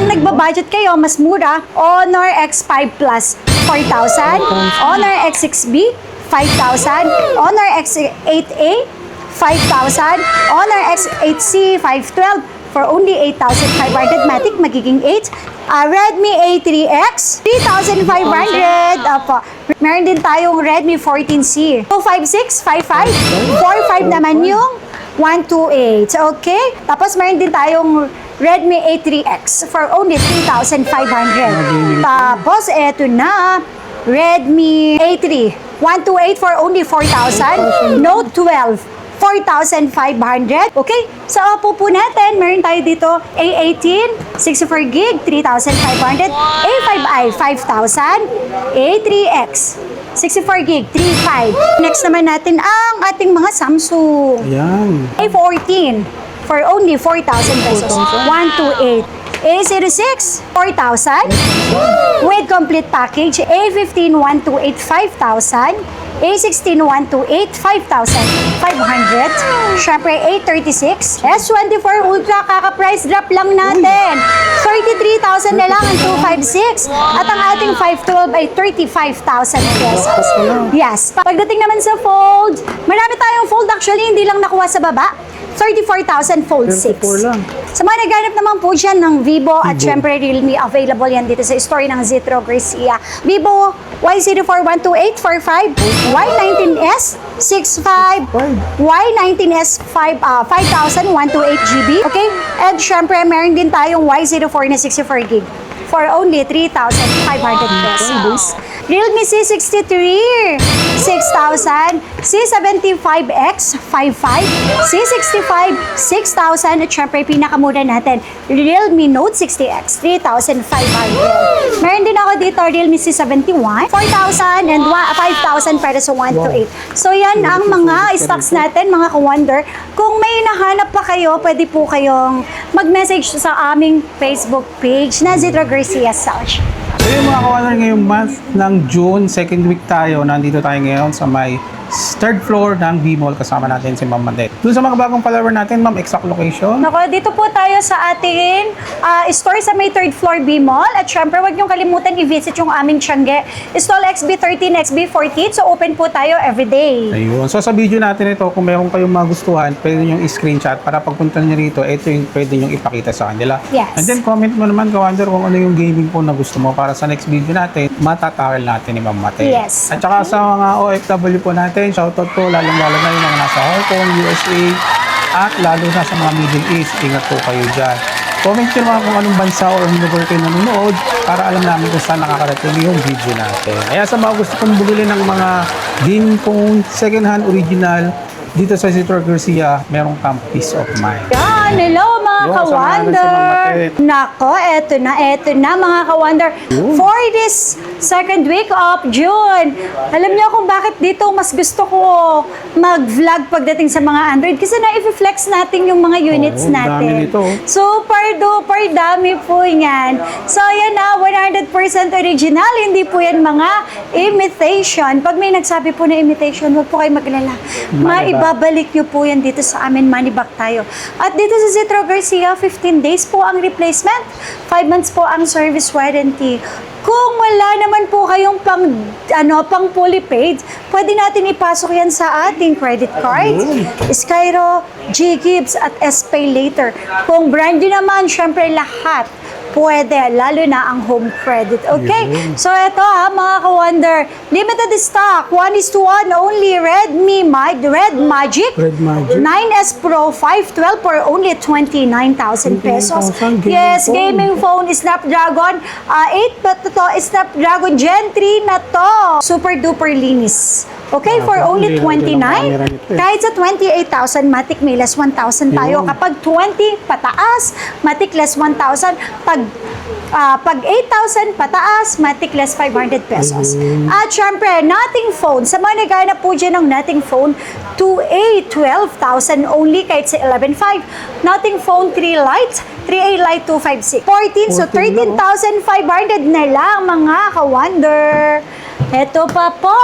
Kung nagbabudget kayo, mas mura, Honor X5 Plus, 4,000. Honor X6B, 5,000. Honor X8A, 5,000. Honor X8C, 512 for only 8,500. Matic, magiging 8. Redmi A3X, 3,500. Opo. Meron din tayong Redmi 14C. 256, 55. 45 naman yung 128. Okay? Tapos meron din tayong Redmi A3X for only 3,500. Tapos eto na, Redmi A3, 128 for only 4,000. Note 12, 4,500. Okay? Sa Oppo po natin, meron tayo dito A18, 64GB, 3,500. A5i, 5,000. A3X, 64GB, 3,500. Next naman natin ang ating mga Samsung. Ayan. A14 for only 4,000 pesos. 128. A06, 4,000. With complete package. A15, 128, 5,000. A16, 128, 5,500. Syempre, A36. S24 Ultra, kaka-price drop lang natin. 33,000 na lang ang 256. At ang ating 512 ay 35,000 pesos. Yes. Pagdating naman sa fold, marami tayong fold. Actually, hindi lang nakuha sa baba. 34,000 fold 6. 34 lang. Sa mga naghanap naman po dyan ng Vivo at syempre Realme, available yan dito sa store ng Zetro Garcia. Vivo Y04 128 45, Y19s 65, Y19s 5,000 128GB. Okay? And syempre meron din tayong Y04 na 64GB for only 3,500 pesos. Realme C63, 6,000. C75X, 5,500. C65, 6,000. At syempre, pinakamura natin, Realme Note 60X, 3,500. Meron din ako dito, Realme C71, 4,000 and 5,000 para sa 1 to 8. So, yan ang mga stocks natin, mga ka-wonder. Kung may nahanap pa kayo, pwede po kayong mag-message sa aming Facebook page na Zetro Garcia Search. So yung mga kawalan ngayong month ng June, second week tayo, nandito tayo ngayon sa may third floor ng B-Mall, kasama natin si Ma'am Madet. Doon sa mga bagong follower natin, Ma'am, exact location? Nako, dito po tayo sa ating store sa may third floor B-Mall. At syempre, huwag niyong kalimutan i-visit yung aming Tiangge. Stall XB13, XB14. So, open po tayo everyday. Ayun. So sa video natin ito, kung meron kayong magustuhan, pwede nyo i-screenshot para pagpunta nyo rito, ito yung pwede nyo ipakita sa kanila. Yes. And then comment mo naman, ka-wonder, kung ano yung gaming phone na gusto mo para sa next video natin, matatakil natin ni Ma'am Madet. Yes. At saka sa mga OFW po natin, shoutout po, lalong-lalo na yung mga nasa Hong Kong, USA, at lalo na sa mga Middle East. Ingat po kayo dyan. Comment nyo naman kung anong bansa o lugar kayo nanonood para alam namin kung saan nakakarating yung video natin. Kaya sa mga gusto kong bumili ng mga gaming phone, second hand, original, dito sa Zetro Garcia, merong kang peace of mind. Yan, hello mga Yo, ka-wonder. samahan natin si Ma'am Madet. Nako, eto na mga ka-wonder. For this second week of June, alam niyo kung bakit dito mas gusto ko mag-vlog pagdating sa mga Android kasi na-i-flex natin yung mga units Oo, natin. dami nito. Super duper dami po yan. So yan na, 100% original, hindi po yan mga imitation. Pag may nagsabi po na imitation, huwag po kayo maglala. Maibabalik nyo po yan dito sa amin, money back tayo. At dito sa Zetro Garcia, 15 days po ang replacement, 5 months po ang service warranty. Kung wala naman po kayong pang fully paid, pwede natin ipasok yan sa ating credit card, Skyro, G-Gibbs at S-Pay later. Kung brand new naman, syempre lahat pwede, lalo na ang home credit. Okay? So, ito mga ka-wonder. Limited stock. 1:1 only. Redmi Red Magic. 9S Pro 512 for only 29,000 pesos. 29,000 Yes, gaming phone. Snapdragon 8. But ito, Snapdragon Gen 3 na to. Super duper linis. Okay, for only 29. Kahit sa 28,000, matik may less 1,000 tayo. Kapag 20 pataas, matik less 1,000. Pag 8,000 pataas, matik less 500 pesos. At syempre, Nothing phone. Sa mga naghanap po dyan ng Nothing phone, 2A, 12,000 only kahit sa 11,500. Nothing phone 3 Lite, 3A Lite 256. 14, so 13,500 na lang mga ka-wonder. Eto pa po.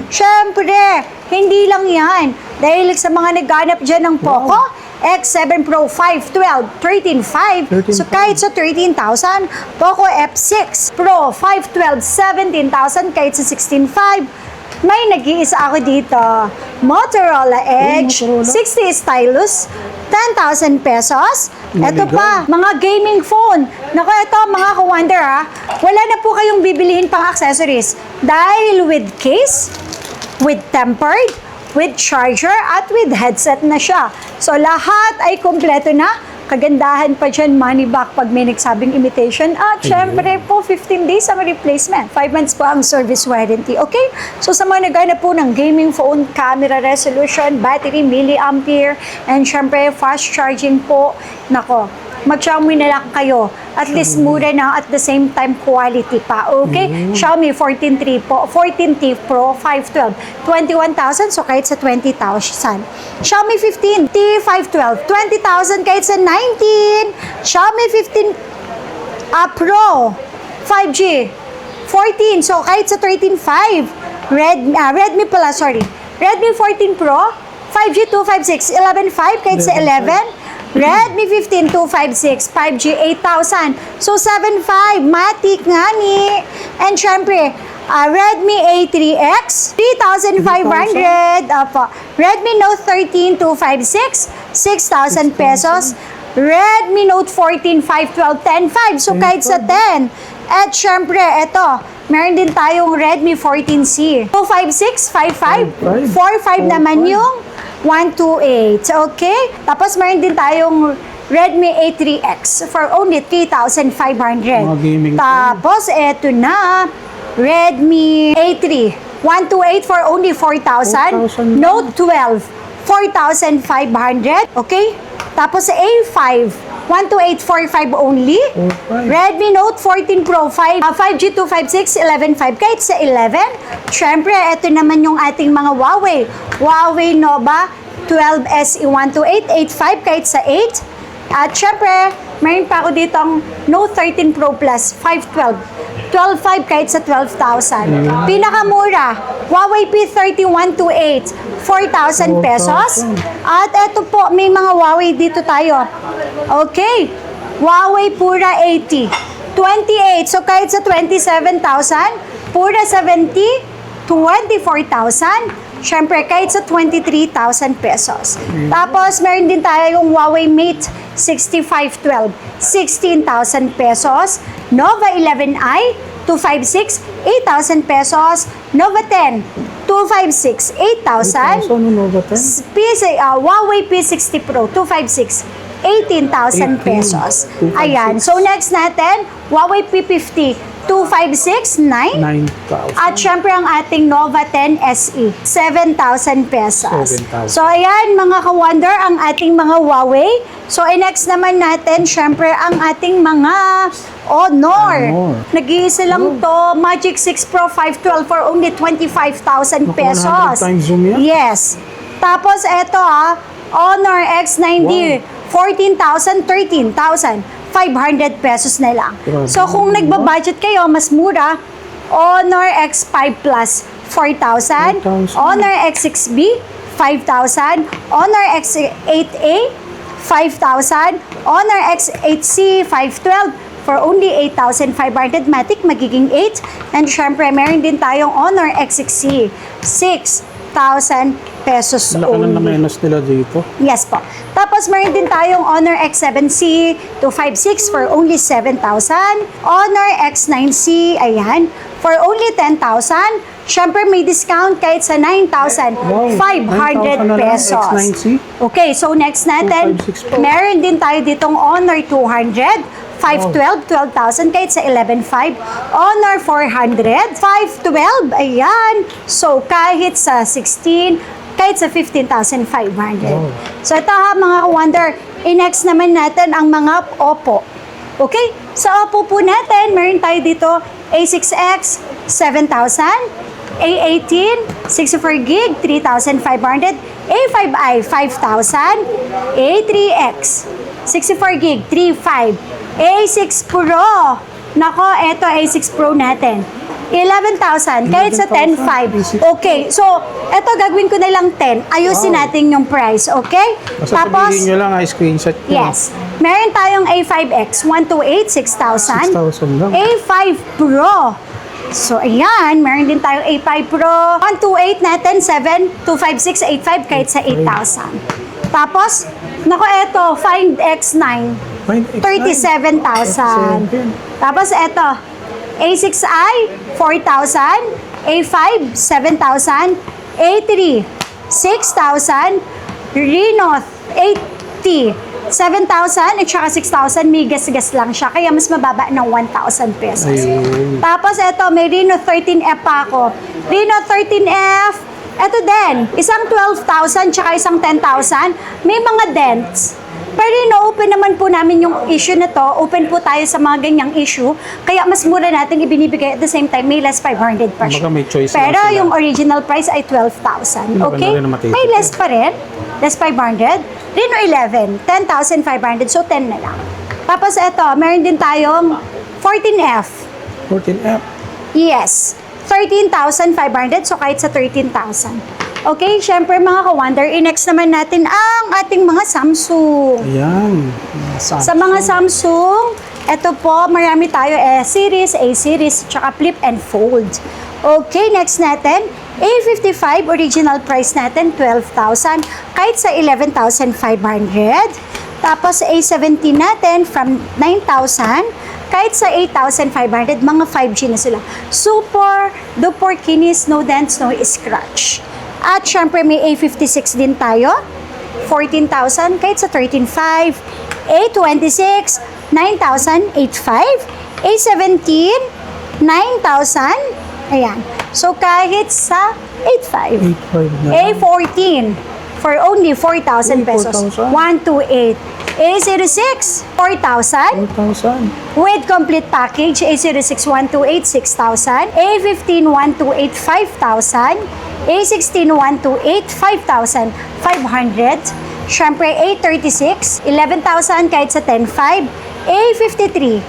Syempre, hindi lang yan. Dahil sa mga naghanap dyan ng Poco, X7 Pro 512, 13,500. So 13,500. kahit sa 13,000. Poco F6 Pro 512, 17,000 kahit sa 16,500. May nag-iisa ako dito. Motorola Edge, Motorola. 60 stylus, 10,000 pesos. Ito Maligaw. pa, mga gaming phone. Naku, ito mga ka-wonder ha. Wala na po kayong bibilihin pang accessories. Dahil with case, with tempered, with charger, at with headset na siya. So lahat ay kompleto na. Kagandahan pa dyan, money back pag may nagsabing imitation. At syempre po, 15 days ang replacement. 5 months po ang service warranty. Okay? So sa mga naghanap po ng gaming phone, camera resolution, battery, milliampere, and syempre fast charging po, nako, mag-Xiaomi na lang kayo. At least mura na at the same time quality pa. Okay? Xiaomi 14T Pro 512, 21,000 so kahit sa 20,000. Xiaomi 15 T 512, 20,000 kahit sa 19. Xiaomi 15 Pro 5G 14 so kahit sa 13,500. Redmi pala, sorry. Redmi 14 Pro 5G 256, 11,500 kahit sa 11. Redmi 15 256, 5G 8,000. So 7,500, matik nga ni. And syempre, Redmi A3X 3,500. Opo. Redmi Note 13 256, 6,000 pesos. Redmi Note 14 512, 10,500. So kahit sa 10. At syempre, eto, meron din tayong Redmi 14C 256, 55, 45 naman yung 128. Okay? Tapos meron din tayong Redmi A3X for only 3,500. Mga gaming Tapos eto na, Redmi A3 128 for only 4,000. 4,000 Note 12 4,500. Okay? Tapos sa A5 12845 only. 45. Redmi Note 14 Pro 5G 256, 11,500 kahit sa 11. Syempre, ito naman yung ating mga Huawei. Huawei Nova 12 SE 12885 kahit sa 8. At syempre, mayroon pa ako ditong Note 13 Pro Plus 512. 12,500 kahit sa 12,000. Pinakamura, Huawei P30 128, 4,000 pesos. At eto po, may mga Huawei dito tayo. Okay, Huawei Pura 80, 28. So kahit sa 27,000, Pura 70, 24,000. Syempre, kahit sa 23,000 pesos. Tapos, meron din tayo yung Huawei Mate 6512, 16,000 pesos. Nova 11i, 256, 8,000 pesos. Nova 10, 256, 8,000. So, ano Nova 10? Huawei P60 Pro, 256, 18,000 pesos. 256. Ayan. So, next natin, Huawei P50, 256, 9. 9,000. At syempre ang ating Nova 10 SE, 7,000 pesos. 7,000. So ayan mga ka-wonder, ang ating mga Huawei. So next naman natin, syempre ang ating mga Honor. Nag-iisa lang to, Magic 6 Pro 512 for only 25,000 Naku, pesos. 100 times zoom yan? Yes. Tapos eto Honor X90, 14,000, 13,000. 500 pesos na lang. Grabe. So kung nagbabudget kayo, mas mura, Honor X5 Plus, 4,000. 4,000. Honor X6B, 5,000. Honor X8A, 5,000. Honor X8C, 512 for only 8,500. Matic, magiging 8. And syempre, meron din tayong Honor X6C, 6,000 pesos Laki na only. menos nila dito. Yes po. Tapos meron din tayong Honor X7C 256 for only 7,000. Honor X9C, ayan, for only 10,000. Syempre may discount kahit sa 9,500 9,000 na lang, pesos. X9C. Okay, so next natin, 256 po. meron din tayo ditong Honor 200. 512, 12,000 kahit sa 11,500. Honor 400, 512, ayan. So kahit sa 16, kahit sa 15,500. So ito mga ka-wonder, i-next naman natin ang mga Oppo. Okay? Sa Oppo po natin, meron tayo dito A6X, 7,000. A18, 64GB, 3,500. A5i, 5,000. A3X, 64GB, 3,500. A6 Pro. Nako, eto A6 Pro natin. 11,000. Kahit sa 10,500. Okay. So, eto gagawin ko na lang 10. Ayusin natin yung price. Okay? Basta sabihin nyo lang, screenshot nyo. Yes. Meron tayong A5X, 128, 6,000. 6,000 lang. A5 Pro. So, ayan. Meron din tayong A5 Pro. 128 natin, 7,256, 85 kahit sa 8,000. Tapos, nako eto, Find X9. Find X9. 37,000. Tapos eto, A6i, 4,000. A5, 7,000. A3, 6,000. Reno, 80. 7,000 at saka 6,000, may gas-gas lang siya. Kaya mas mababa ng 1,000 pesos. Ayun. Tapos eto, may Reno 13F pa ako. Reno 13F, eto din, isang 12,000 tsaka isang 10,000. May mga dents. Pero ino-open naman po namin yung issue na to. Open po tayo sa mga ganyang issue. Kaya mas mura natin ibinibigay at the same time, may less 500 pa siya. Kumbaga may choice Pero lang sila. yung original price ay 12,000. Maganda Okay? rin naman tayo. May less pa rin. Less 500. Reno 11, 10,500. So 10 na lang. Tapos eto, meron din tayong 14F. 14F. Yes. 13,500. So kahit sa 13,000. Okay, syempre mga ka-wonder, i-next naman natin ang ating mga Samsung. Ayan. Sa mga Samsung, eto po, marami tayo S-series, A-series, tsaka flip and fold. Okay, next natin, A55, original price natin, 12,000, kahit sa 11,500. Tapos A17 natin, from 9,000, kahit sa 8,500, mga 5G na sila. Super, duper kinis, no dents, no scratch. At syempre may A56 din tayo, 14,000 kahit sa 13,500, A26, 9,085, A17, 9,000, ayan. So kahit sa 8,500, 8,500 na. A14 for only 4,000 pesos, 4,000. 128, A06, 4,000, 4,000. with complete package, A06 128, 6,000, A15 128, 5,000, A16 128, 5,500, syempre A36, 11,000 kahit sa 10,500, A53,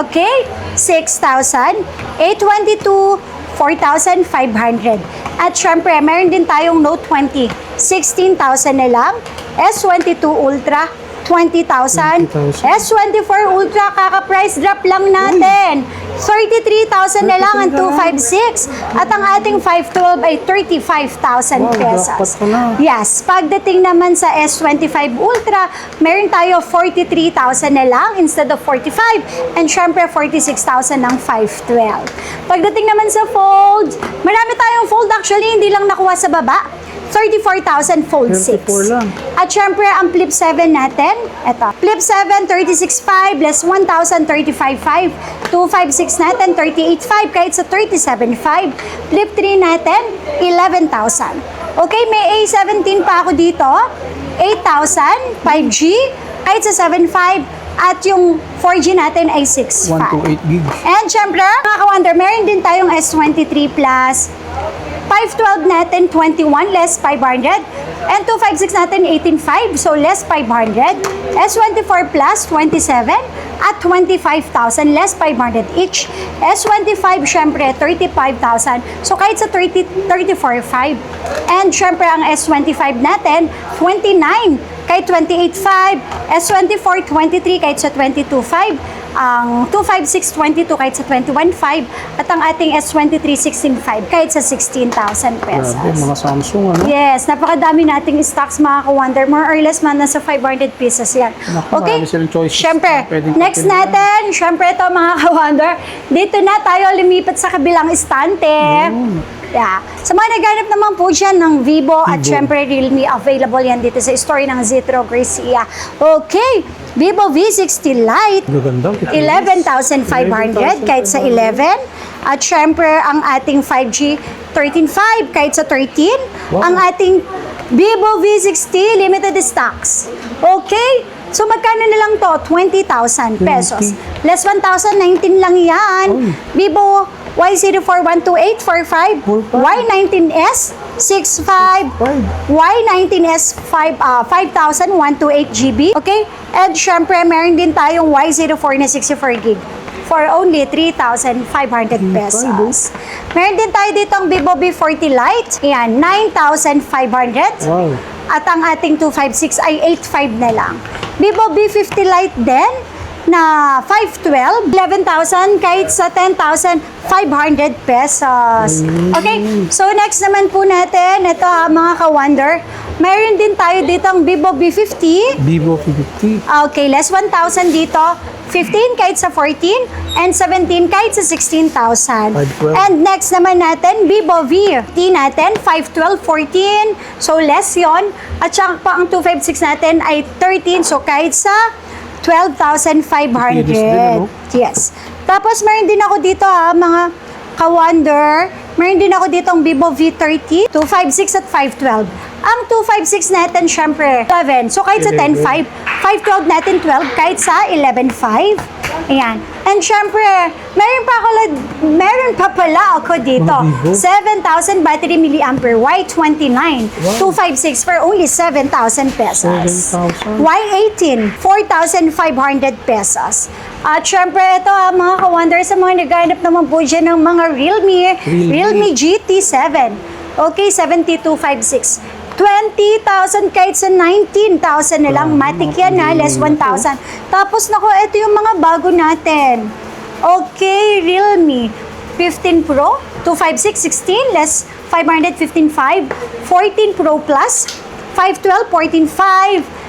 okay, 6,000, A22, 4,500. At syempre, meron din tayong Note 20, 16,000 na lang, S22 Ultra, 20,000. 20,000. S24 Ultra, kaka-price drop lang natin. 33,000 na lang ang 256. At ang ating 512 ay 35,000 Wow, pesos. jackpot pala. Yes. Pagdating naman sa S25 Ultra, meron tayo 43,000 na lang instead of 45. And syempre, 46,000 ng 512. Pagdating naman sa Fold, marami tayong Fold actually, hindi lang nakuha sa baba. 34,000 Fold 6. 34 lang. At syempre, ang Flip 7 natin, eto. Flip 7, 36,500, less 1,000, 35,500. 256 natin, 38,500, kahit sa 37,500. Flip 3 natin, 11,000. Okay, may A17 pa ako dito. 8,000, 5G, kahit sa 7,500. At yung 4G natin ay 6,500. 128 gigs. And syempre, mga ka-wonder, meron din tayong S23 Plus. 512 natin, 21, less 500. And 256 natin, 18,500, so less 500. S24 Plus, 27. At 25,000, less 500 each. S25, syempre, 35,000. So kahit sa 34,500. And syempre, ang S25 natin, 29. Kahit 28,500. S24, 23, kahit sa 22,500. Ang 256, 22, kahit sa 21,500. At ang ating S23, 16,500, kahit sa 16,000 pesos. Grabe, mga Samsung, ano? Yes, napakadami nating stocks, mga ka-wonder. More or less man, nasa 500 pieces yan. Naku, Okay? marami silang choices. Syempre, Pwedeng next pipilian. natin, syempre ito, mga ka-wonder, dito na tayo lumipat sa kabilang istante. Yeah. Sa mga naghanap naman po dyan ng Vivo at syempre Realme, available yan dito sa store ng Zitro Gracia. Okay, Vivo V60 Lite, Gaganda. 11,500 kahit sa 11. At syempre, ang ating 5G, 13,500 kahit sa 13. Wow. Ang ating Vivo V60 limited stocks. Okay? So, magkano na lang to? 20,000 pesos. Less 1,019 lang yan. Uy. Vivo Y04 12845, Y19S 65, Y19S 5,000 128 GB. Okay? And syempre, meron din tayong Y04 na 64 gig. for only 3,500 pesos. Meron din tayo dito ang Vivo V40 Lite. Yan, 9,500. Wow. At ang ating 256 ay 8,500 na lang. Vivo V50 Lite din na 512, 11,000 kahit sa 10,500 pesos. Okay, so next naman po natin, ito mga ka-wonder, meron din tayo dito ang Vivo V50. Vivo V50. Okay, less 1,000 dito. 15 kahit sa 14 and 17 kahit sa 16,000. 512. And next naman natin, Vivo V50 natin, 512, 14. So less yon. At saka pa ang 256 natin ay 13. So kahit sa 12,500. Pipilis din, ano? Yes. Tapos meron din ako dito mga ka-wonder. Meron din ako dito ang Vivo V30, 256 at 512. Ang 256 natin, syempre, 11. So, kahit sa 10.5, 512 natin 12, kahit sa 11.5. Ayan. And syempre, meron pa pala ako dito. Mga Vivo? 7,000 battery milliampere, Y29, 256 for only 7,000 pesos. 7,000? Y18, 4,500 pesos. At syempre, ito mga ka-wonder sa mga naghahanap naman po dyan ng mga Realme GT7. Okay, 7256. 20,000 kahit sa 19,000 na lang. Matik yan less 1,000. Tapos nako, ito yung mga bago natin. Okay, Realme 15 Pro, 256, 16, less 500, 15,500. 14 Pro Plus, 512, 14,500.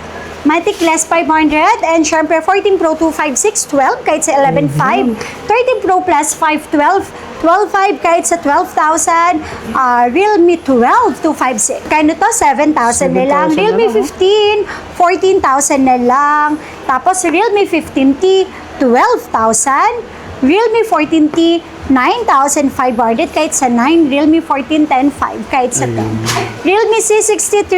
Matic less 500, and syempre 14 Pro 256, 12 kahit sa 11,500. 13 Pro Plus 512, 12,500 kahit sa 12,000. Realme 12 256. Kano to? 7,000 na lang. 7,000 Realme na lang, 15, 14,000 na lang. Tapos Realme 15T, 12,000. Realme 14T, 9,500 kahit sa 9. Realme 14 10,500 kahit sa 10. Realme C63,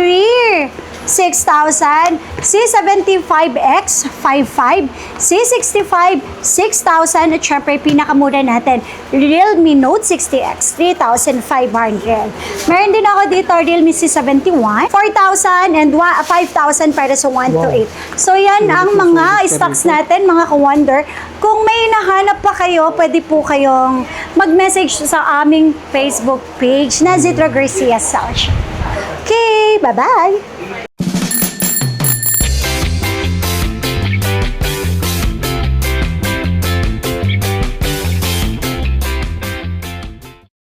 6,000. C75X, 5,500. C65, 6,000. At syempre, pinakamura natin, Realme Note 60X, 3,500. Meron din ako dito, Realme C71, 4,000 and 5,000 para sa 1 to 8. So, yan ang mga stocks natin, mga ka-wonder. Kung may nahanap pa kayo, pwede po kayong mag-message sa aming Facebook page na Zitra Garcia Sales. Okay, bye-bye!